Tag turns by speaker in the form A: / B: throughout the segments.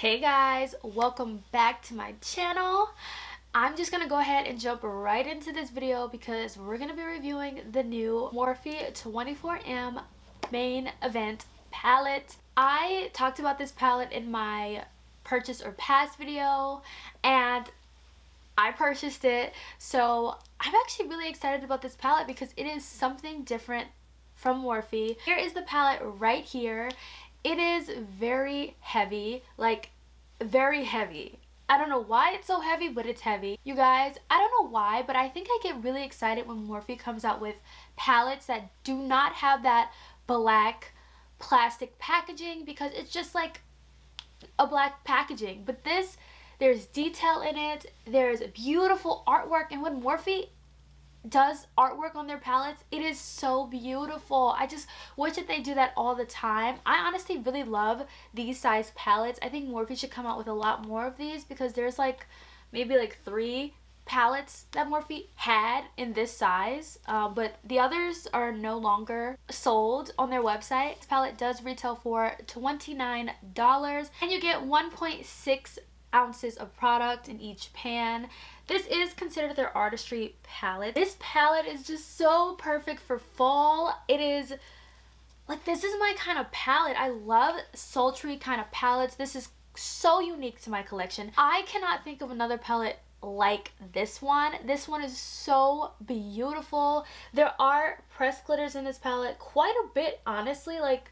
A: Hey guys, welcome back to my channel. I'm just gonna go ahead and jump right into this video because we're gonna be reviewing the new Morphe 24M main event palette. I talked about this palette in my purchase or pass video and I purchased it, so I'm actually really excited about this palette because it is something different from Morphe. Here is the palette right here. It is very heavy, like very heavy. I don't know why it's so heavy, but it's heavy. You guys, I don't know why, but I think I get really excited when Morphe comes out with palettes that do not have that black plastic packaging because it's just like a black packaging. But this, there's detail in it, there's beautiful artwork, and when Morphe does artwork on their palettes, it is so beautiful. I just wish that they do that all the time. I honestly really love these size palettes. I think Morphe should come out with a lot more of these because there's like maybe like 3 palettes that Morphe had in this size, but the others are no longer sold on their website. This palette does retail for $29 and you get 1.6 ounces of product in each pan. This is considered their artistry palette. This palette is just so perfect for fall. It is like, this is my kind of palette. I love sultry kind of palettes. This is so unique to my collection. I cannot think of another palette like this one. This one is so beautiful. There are pressed glitters in this palette, quite a bit, honestly. Like,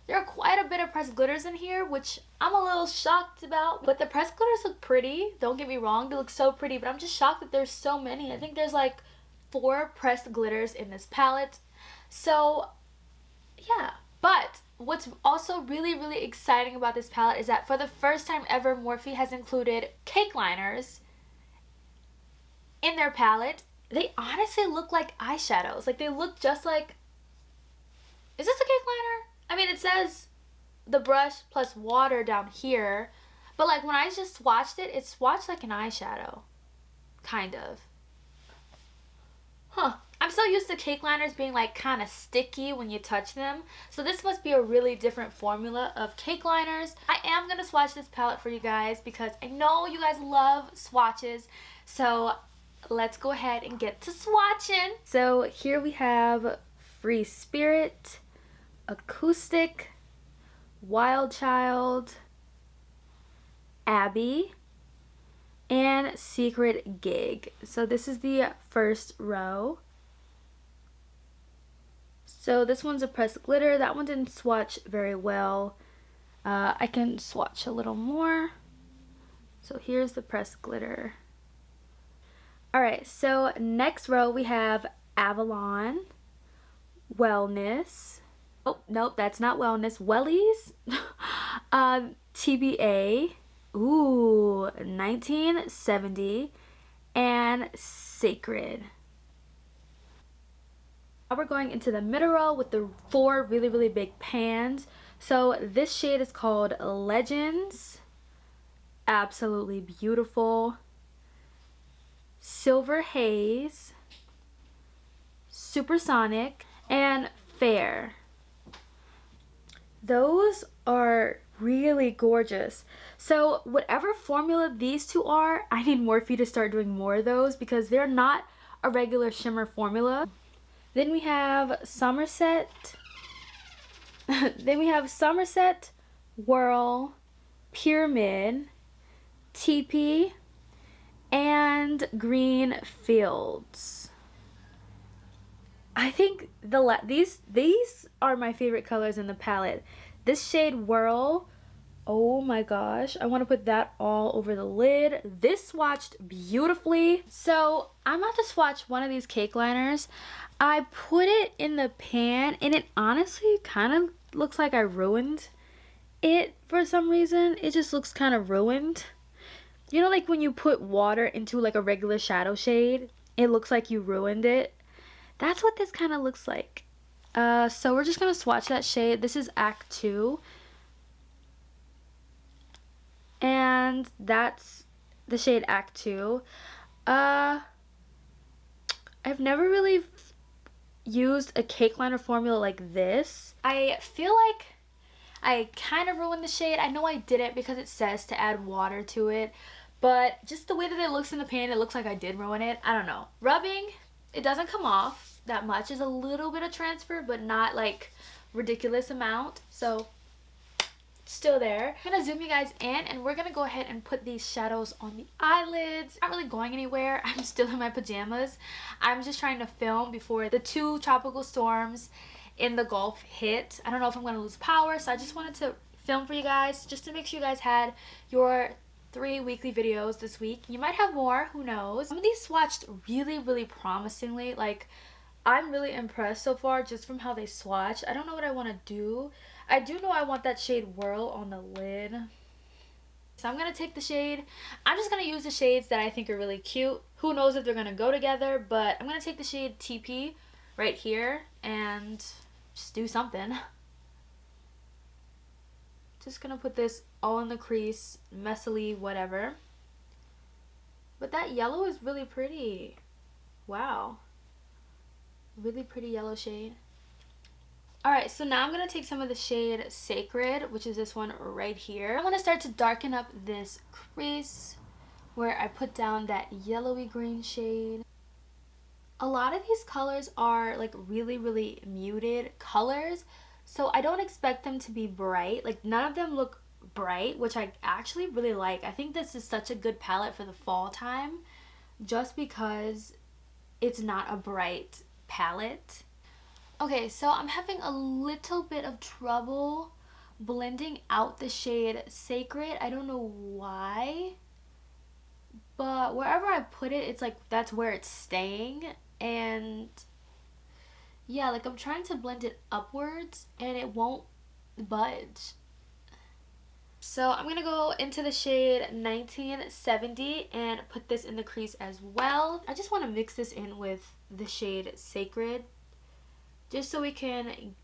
A: there are quite a bit of pressed glitters in here, which I'm a little shocked about. But the pressed glitters look pretty. Don't get me wrong, they look so pretty, but I'm just shocked that there's so many. I think there's like 4 pressed glitters in this palette. So, yeah. But what's also really exciting about this palette is that for the first time ever, Morphe has included cake liners in their palette. They honestly look like eyeshadows. Like, they look just like... Is this a cake liner? I mean, it says the brush plus water down here, but like when I just swatched it, it swatched like an eyeshadow. Kind of. Huh. I'm so used to cake liners being like kind of sticky when you touch them. So this must be a really different formula of cake liners. I am going to swatch this palette for you guys because I know you guys love swatches. So let's go ahead and get to swatching. So here we have Free Spirit, Acoustic, Wild Child, Abby, and Secret Gig. So this is the first row. So this one's a pressed glitter. That one didn't swatch very well. I can swatch a little more. So here's the pressed glitter. Alright, so next row we have Avalon, Wellness. Oh, nope, that's not Wellness. Wellies. TBA. Ooh, 1970. And Sacred. Now we're going into the middle row with the 4 really big pans. So this shade is called Legends. Absolutely beautiful. Silver Haze. Supersonic. And Fair. Those are really gorgeous. So whatever formula these two are, I need Morphe to start doing more of those because they're not a regular shimmer formula. Then we have Somerset. Then we have Somerset, Whirl, Pyramid, Teepee, and Green Fields. I think these are my favorite colors in the palette. This shade Whirl, oh my gosh, I want to put that all over the lid. This swatched beautifully. So I'm about to swatch one of these cake liners. I put it in the pan and it honestly kind of looks like I ruined it for some reason. It just looks kind of ruined. You know, like when you put water into like a regular shadow shade, it looks like you ruined it. That's what this kind of looks like. So we're just going to swatch that shade. This is Act 2. And that's the shade Act 2. I've never really used a cake liner formula like this. I feel like I kind of ruined the shade. I know I didn't because it says to add water to it, but just the way that it looks in the pan, it looks like I did ruin it. I don't know. Rubbing, it doesn't come off that much. There's a little bit of transfer, but not like ridiculous amount. So still there. I'm gonna zoom you guys in and we're gonna go ahead and put these shadows on the eyelids. Not really going anywhere. I'm still in my pajamas. I'm just trying to film before the 2 tropical storms in the Gulf hit. I don't know if I'm gonna lose power, so I just wanted to film for you guys just to make sure you guys had your 3 weekly videos this week. You might have more, who knows. Some of these swatched really promisingly. Like, I'm really impressed so far just from how they swatch. I don't know what I want to do. I do know I want that shade Whirl on the lid. So I'm going to take the shade. I'm just going to use the shades that I think are really cute. Who knows if they're going to go together, but I'm going to take the shade TP right here and just do something. Just going to put this all in the crease, messily, whatever. But that yellow is really pretty. Wow. Really pretty yellow shade. Alright, so now I'm going to take some of the shade Sacred, which is this one right here. I'm going to start to darken up this crease where I put down that yellowy green shade. A lot of these colors are like really muted colors, so I don't expect them to be bright. Like, none of them look bright, which I actually really like. I think this is such a good palette for the fall time just because it's not a bright palette. Okay, so I'm having a little bit of trouble blending out the shade Sacred. I don't know why, but wherever I put it, it's like that's where it's staying. And yeah, like I'm trying to blend it upwards and it won't budge. So I'm going to go into the shade 1970 and put this in the crease as well. I just want to mix this in with the shade Sacred just so we can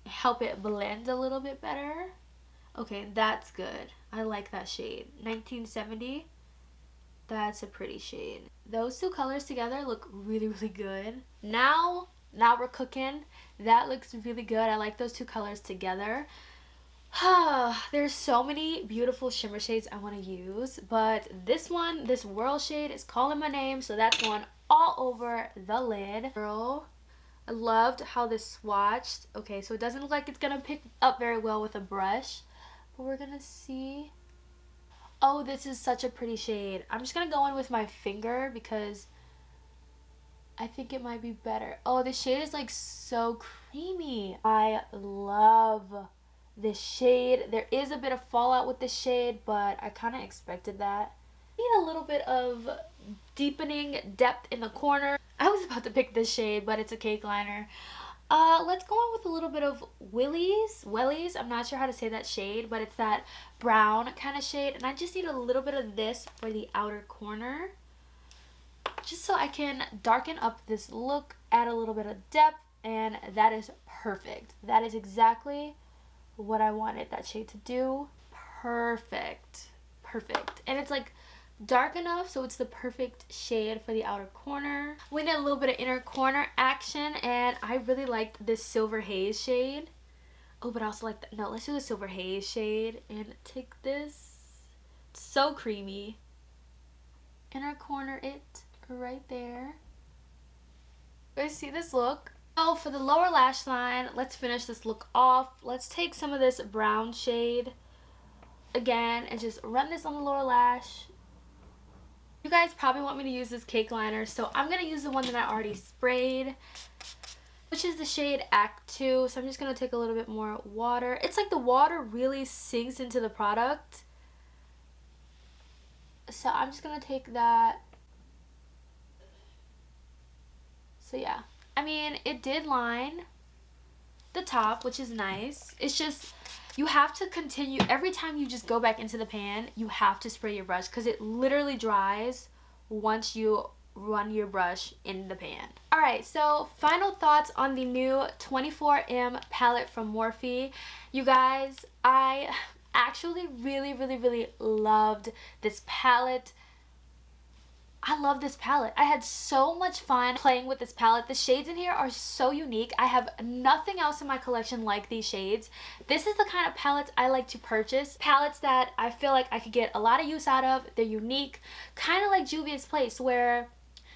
A: help it blend a little bit better. Okay, that's good. I like that shade. 1970. That's a pretty shade. Those 2 colors together look really good. Now we're cooking. That looks really good. I like those 2 colors together. There's so many beautiful shimmer shades I want to use, but this one, this Whirl shade, is calling my name, so that's going all over the lid. Girl, I loved how this swatched. Okay, so it doesn't look like it's gonna pick up very well with a brush, but we're gonna see. Oh, this is such a pretty shade. I'm just gonna go in with my finger because I think it might be better. Oh, this shade is like so creamy. I love this shade. There is a bit of fallout with this shade, but I kind of expected that. Need a little bit of deepening depth in the corner. I was about to pick this shade, but it's a cake liner. Let's go on with a little bit of Wellies. I'm not sure how to say that shade, but it's that brown kind of shade, and I just need a little bit of this for the outer corner just so I can darken up this look, add a little bit of depth, and that is perfect. That is exactly what I wanted that shade to do. Perfect. And it's like dark enough so it's the perfect shade for the outer corner. We need a little bit of inner corner action, and I really liked this Silver Haze shade. Oh, but I also like that. No, let's do the Silver Haze shade and take this. It's so creamy. Inner corner it right there. You guys see this look? Oh, for the lower lash line, let's finish this look off. Let's take some of this brown shade again and just run this on the lower lash. You guys probably want me to use this cake liner, so I'm going to use the one that I already sprayed, which is the shade Act 2. So I'm just going to take a little bit more water. It's like the water really sinks into the product. So I'm just going to take that. So yeah. I mean, it did line the top, which is nice. It's just, you have to continue, every time you just go back into the pan, you have to spray your brush because it literally dries once you run your brush in the pan. Alright, so final thoughts on the new 24M palette from Morphe. You guys, I actually really loved this palette. I love this palette. I had so much fun playing with this palette. The shades in here are so unique. I have nothing else in my collection like these shades. This is the kind of palettes I like to purchase. Palettes that I feel like I could get a lot of use out of. They're unique. Kind of like Juvia's Place, where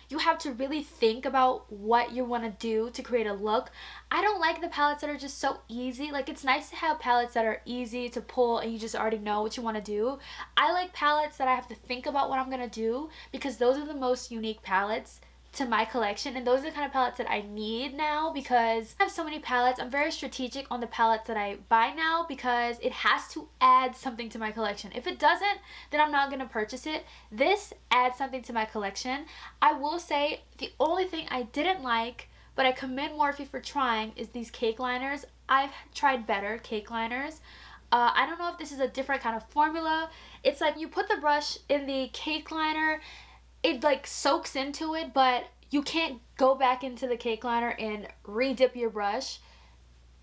A: you have to really think about what you want to do to create a look. I don't like the palettes that are just so easy. Like, it's nice to have palettes that are easy to pull and you just already know what you want to do. I like palettes that I have to think about what I'm going to do, because those are the most unique palettes to my collection, and those are the kind of palettes that I need now, because I have so many palettes. I'm very strategic on the palettes that I buy now, because it has to add something to my collection. If it doesn't, then I'm not going to purchase it. This adds something to my collection. I will say the only thing I didn't like, but I commend Morphe for trying, is these cake liners. I've tried better cake liners. I don't know if this is a different kind of formula. It's like you put the brush in the cake liner, it like soaks into it, but you can't go back into the cake liner and re-dip your brush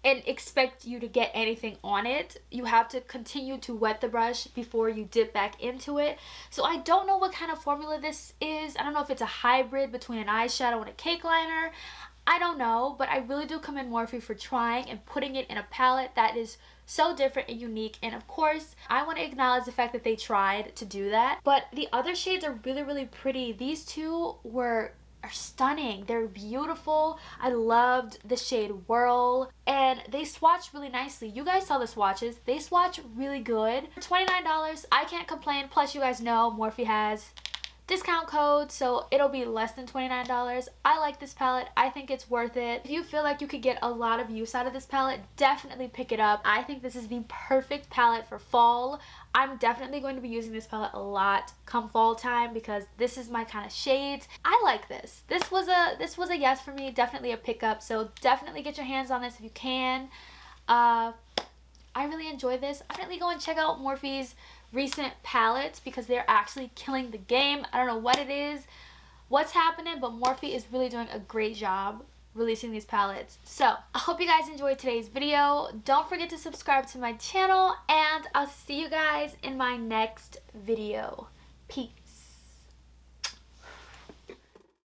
A: and expect you to get anything on it. You have to continue to wet the brush before you dip back into it. So I don't know what kind of formula this is. I don't know if it's a hybrid between an eyeshadow and a cake liner. I don't know, but I really do commend Morphe for trying and putting it in a palette that is so different and unique. And of course, I want to acknowledge the fact that they tried to do that. But the other shades are really, really pretty. These two are stunning. They're beautiful. I loved the shade Whirl, and they swatch really nicely. You guys saw the swatches. They swatch really good. For $29, I can't complain. Plus, you guys know Morphe has discount code, so it'll be less than $29. I like this palette. I think it's worth it. If you feel like you could get a lot of use out of this palette, definitely pick it up. I think this is the perfect palette for fall. I'm definitely going to be using this palette a lot come fall time, because this is my kind of shades. I like this. This was a yes for me. Definitely a pickup. So definitely get your hands on this if you can. I really enjoy this. Definitely go and check out Morphe's recent palettes, because they're actually killing the game. I don't know what it is, what's happening, but Morphe is really doing a great job releasing these palettes. So I hope you guys enjoyed today's video. Don't forget to subscribe to my channel, and I'll see you guys in my next video. Peace.